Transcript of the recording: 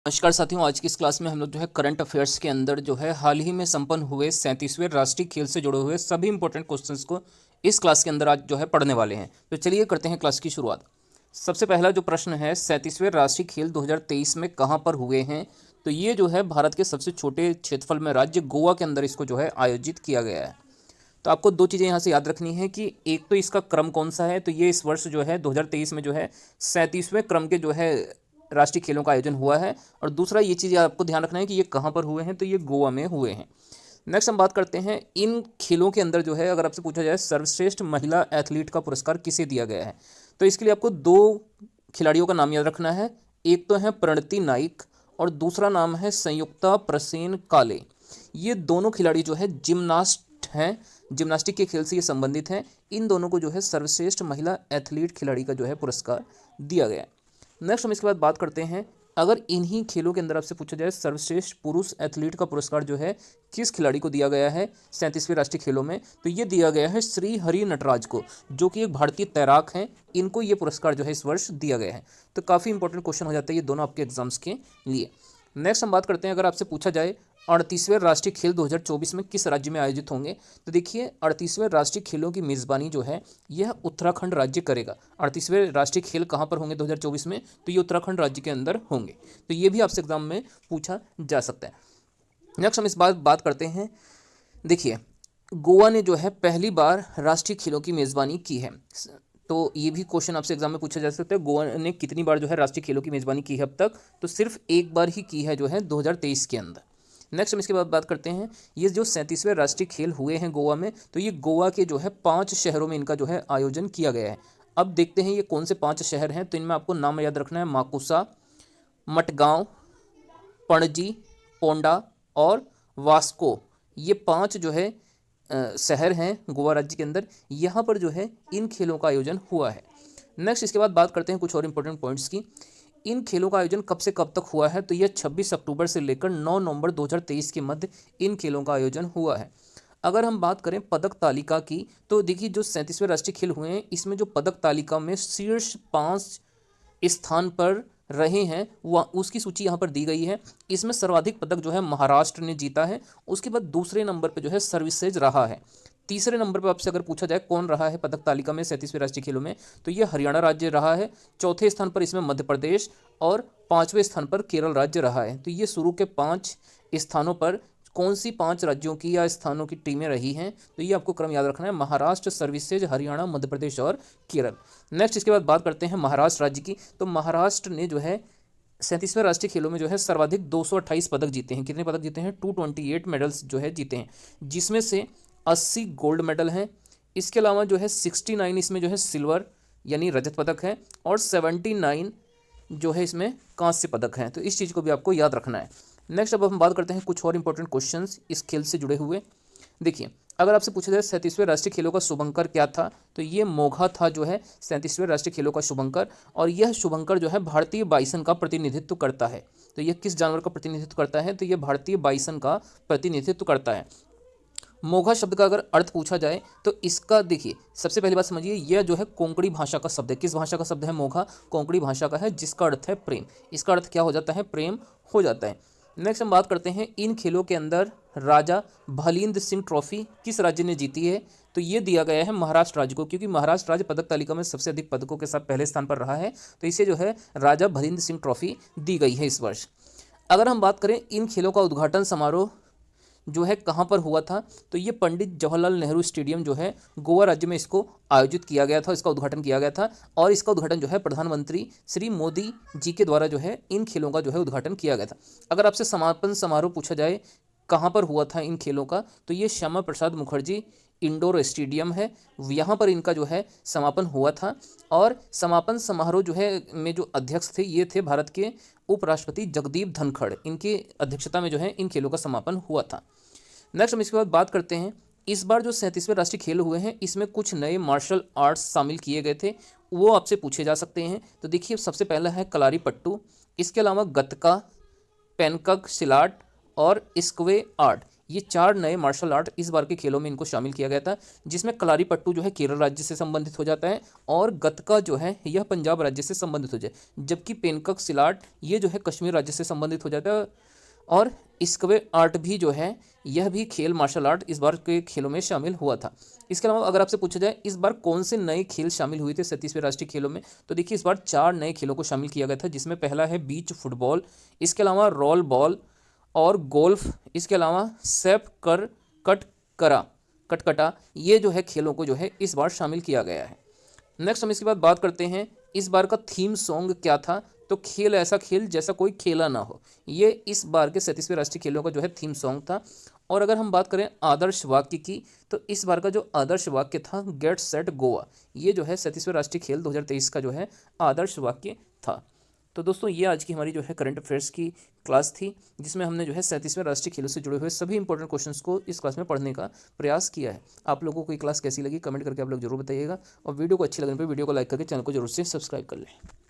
नमस्कार साथियों, आज की इस क्लास में हम लोग जो है करंट अफेयर्स के अंदर जो है हाल ही में संपन्न हुए 37वें राष्ट्रीय खेल से जुड़े हुए सभी इंपॉर्टेंट क्वेश्चंस को इस क्लास के अंदर आज जो है पढ़ने वाले हैं। तो चलिए करते हैं क्लास की शुरुआत। सबसे पहला जो प्रश्न है, 37वें राष्ट्रीय खेल 2023 में कहाँ पर हुए हैं? तो ये जो है भारत के सबसे छोटे क्षेत्रफल में राज्य गोवा के अंदर इसको जो है आयोजित किया गया है। तो आपको दो चीज़ें यहाँ से याद रखनी है कि एक तो इसका क्रम कौन सा है, तो ये इस वर्ष जो है 2023 में जो है 37वें क्रम के जो है राष्ट्रीय खेलों का आयोजन हुआ है। और दूसरा ये चीज़ आपको ध्यान रखना है कि ये कहाँ पर हुए हैं, तो ये गोवा में हुए हैं। नेक्स्ट हम बात करते हैं इन खेलों के अंदर जो है, अगर आपसे पूछा जाए सर्वश्रेष्ठ महिला एथलीट का पुरस्कार किसे दिया गया है, तो इसके लिए आपको दो खिलाड़ियों का नाम याद रखना है। एक तो है प्रणति नाइक और दूसरा नाम है संयुक्ता प्रसेन काले। ये दोनों खिलाड़ी जो है जिम्नास्ट हैं, जिम्नास्टिक के खेल से ये संबंधित हैं। इन दोनों को जो है सर्वश्रेष्ठ महिला एथलीट खिलाड़ी का जो है पुरस्कार दिया गया है। नेक्स्ट हम इसके बाद बात करते हैं, अगर इन्हीं खेलों के अंदर आपसे पूछा जाए सर्वश्रेष्ठ पुरुष एथलीट का पुरस्कार जो है किस खिलाड़ी को दिया गया है 37वें राष्ट्रीय खेलों में, तो ये दिया गया है श्री हरि नटराज को, जो कि एक भारतीय तैराक हैं। इनको ये पुरस्कार जो है इस वर्ष दिया गया है। तो काफ़ी इंपॉर्टेंट क्वेश्चन हो जाता है ये दोनों आपके एग्जाम्स के लिए। नेक्स्ट हम बात करते हैं, अगर आपसे पूछा जाए 38वें राष्ट्रीय खेल 2024 में किस राज्य में आयोजित होंगे, तो देखिए 38वें राष्ट्रीय खेलों की मेज़बानी जो है यह उत्तराखंड राज्य करेगा। 38वें राष्ट्रीय खेल कहाँ पर होंगे 2024 में, तो ये उत्तराखंड राज्य के अंदर होंगे। तो ये भी आपसे एग्जाम में पूछा जा सकता है। नेक्स्ट हम इस बात करते हैं, देखिए गोवा ने जो है पहली बार राष्ट्रीय खेलों की मेज़बानी की है। तो ये भी क्वेश्चन आपसे एग्जाम में पूछा जा सकता है, गोवा ने कितनी बार जो है राष्ट्रीय खेलों की मेज़बानी की है अब तक, तो सिर्फ एक बार ही की है जो है 2023 के अंदर। नेक्स्ट हम इसके बाद बात करते हैं, ये जो 37वें राष्ट्रीय खेल हुए हैं गोवा में, तो ये गोवा के जो है 5 शहरों में इनका जो है आयोजन किया गया है। अब देखते हैं ये कौन से 5 शहर हैं, तो इनमें आपको नाम याद रखना है, माकुसा, मटगांव, पणजी, पोंडा और वास्को। ये 5 जो है शहर हैं गोवा राज्य के अंदर, यहाँ पर जो है इन खेलों का आयोजन हुआ है। नेक्स्ट इसके बाद बात करते हैं कुछ और इंपॉर्टेंट पॉइंट्स की। इन खेलों का आयोजन कब से कब तक हुआ है, तो यह 26 अक्टूबर से लेकर 9 नवंबर 2023 के मध्य इन खेलों का आयोजन हुआ है। अगर हम बात करें पदक तालिका की, तो देखिए जो 37वें राष्ट्रीय खेल हुए हैं इसमें जो पदक तालिका में शीर्ष 5 स्थान पर रहे हैं वह उसकी सूची यहाँ पर दी गई है। इसमें सर्वाधिक पदक जो है महाराष्ट्र ने जीता है। उसके बाद दूसरे नंबर पर जो है सर्विसेज रहा है। तीसरे नंबर पर आपसे अगर पूछा जाए कौन रहा है पदक तालिका में 37वें राष्ट्रीय खेलों में, तो ये हरियाणा राज्य रहा है। चौथे स्थान पर इसमें मध्य प्रदेश और 5वें स्थान पर केरल राज्य रहा है। तो ये शुरू के 5 स्थानों पर कौन सी 5 राज्यों की या स्थानों की टीमें रही हैं, तो ये आपको क्रम याद रखना है, महाराष्ट्र, सर्विसेज, हरियाणा, मध्य प्रदेश और केरल। नेक्स्ट इसके बाद बात करते हैं महाराष्ट्र राज्य की। तो महाराष्ट्र ने जो है 37वें राष्ट्रीय खेलों में जो है सर्वाधिक 228 पदक जीते हैं। कितने पदक जीते हैं? 228 मेडल्स जो है जीते हैं, जिसमें से 80 गोल्ड मेडल हैं। इसके अलावा जो है 69 इसमें जो है सिल्वर यानी रजत पदक है और 79 जो है इसमें कांस्य पदक हैं। तो इस चीज़ को भी आपको याद रखना है। नेक्स्ट अब हम बात करते हैं कुछ और इंपॉर्टेंट क्वेश्चंस इस खेल से जुड़े हुए। देखिए अगर आपसे पूछा जाए 37वें राष्ट्रीय खेलों का शुभंकर क्या था, तो ये मोघा था जो है 37वें राष्ट्रीय खेलों का शुभंकर। और यह शुभंकर जो है भारतीय बाइसन का प्रतिनिधित्व करता है। तो यह किस जानवर का प्रतिनिधित्व करता है, तो यह भारतीय बाइसन का प्रतिनिधित्व करता है। मोघा शब्द का अगर अर्थ पूछा जाए तो इसका देखिए सबसे पहली बात समझिए, यह जो है कोंकणी भाषा का शब्द है। किस भाषा का शब्द है? मोघा कोंकणी भाषा का है, जिसका अर्थ है प्रेम। इसका अर्थ क्या हो जाता है? प्रेम हो जाता है। नेक्स्ट हम बात करते हैं, इन खेलों के अंदर राजा भलींद्र सिंह ट्रॉफी किस राज्य ने जीती है, तो ये दिया गया है महाराष्ट्र राज्य को, क्योंकि महाराष्ट्र राज्य पदक तालिका में सबसे अधिक पदकों के साथ पहले स्थान पर रहा है। तो इसे जो है राजा भलींद्र सिंह ट्रॉफी दी गई है इस वर्ष। अगर हम बात करें इन खेलों का उद्घाटन समारोह जो है कहाँ पर हुआ था, तो ये पंडित जवाहरलाल नेहरू स्टेडियम जो है गोवा राज्य में इसको आयोजित किया गया था, इसका उद्घाटन किया गया था। और इसका उद्घाटन जो है प्रधानमंत्री श्री मोदी जी के द्वारा जो है इन खेलों का जो है उद्घाटन किया गया था। अगर आपसे समापन समारोह पूछा जाए कहाँ पर हुआ था इन खेलों का, तो ये श्यामा प्रसाद मुखर्जी इंडोर स्टेडियम है, यहाँ पर इनका जो है समापन हुआ था। और समापन समारोह जो है में जो अध्यक्ष थे ये थे भारत के उपराष्ट्रपति जगदीप धनखड़, इनकी अध्यक्षता में जो है इन खेलों का समापन हुआ था। नेक्स्ट हम इसके बाद बात करते हैं, इस बार जो 37वें राष्ट्रीय खेल हुए हैं इसमें कुछ नए मार्शल आर्ट्स शामिल किए गए थे, वो आपसे पूछे जा सकते हैं। तो देखिए सबसे पहला है कलारी पट्टू, इसके अलावा गतका, पेनकक सिलाट और स्क्वे आर्ट। ये 4 नए मार्शल आर्ट इस बार के खेलों में इनको शामिल किया गया था, जिसमें कलारीपट्टू जो है केरल राज्य से संबंधित हो जाता है और गतका जो है यह पंजाब राज्य से संबंधित हो जाए, जबकि पेनकक सिलाट ये जो है कश्मीर राज्य से संबंधित हो जाता है। और स्क्वे आर्ट भी जो है यह भी खेल मार्शल आर्ट इस बार के खेलों में शामिल हुआ था। इसके अलावा अगर आपसे पूछा जाए इस बार कौन से नए खेल शामिल हुए थे 37वें राष्ट्रीय खेलों में, तो देखिए इस बार 4 नए खेलों को शामिल किया गया था, जिसमें पहला है बीच फुटबॉल, इसके अलावा रोल बॉल और गोल्फ, इसके अलावा सैप कर कटकटा, ये जो है खेलों को जो है इस बार शामिल किया गया है। नेक्स्ट हम इसके बाद बात करते हैं इस बार का थीम सॉन्ग क्या था, तो खेल ऐसा खेल जैसा कोई खेला ना हो, ये इस बार के 37वें राष्ट्रीय खेलों का जो है थीम सॉन्ग था। और अगर हम बात करें आदर्श वाक्य की, तो इस बार का जो आदर्श वाक्य था गेट सेट गोवा, ये जो है 37वें राष्ट्रीय खेल 2023 का जो है आदर्श वाक्य था। तो दोस्तों ये आज की हमारी जो है करंट अफेयर्स की क्लास थी, जिसमें हमने जो है 37वें राष्ट्रीय खेलों से जुड़े हुए सभी इंपॉर्टेंट क्वेश्चंस को इस क्लास में पढ़ने का प्रयास किया है। आप लोगों को ये क्लास कैसी लगी कमेंट करके आप लोग जरूर बताइएगा, और वीडियो को अच्छी लगने पर वीडियो को लाइक करके चैनल को जरूर से सब्सक्राइब कर लें।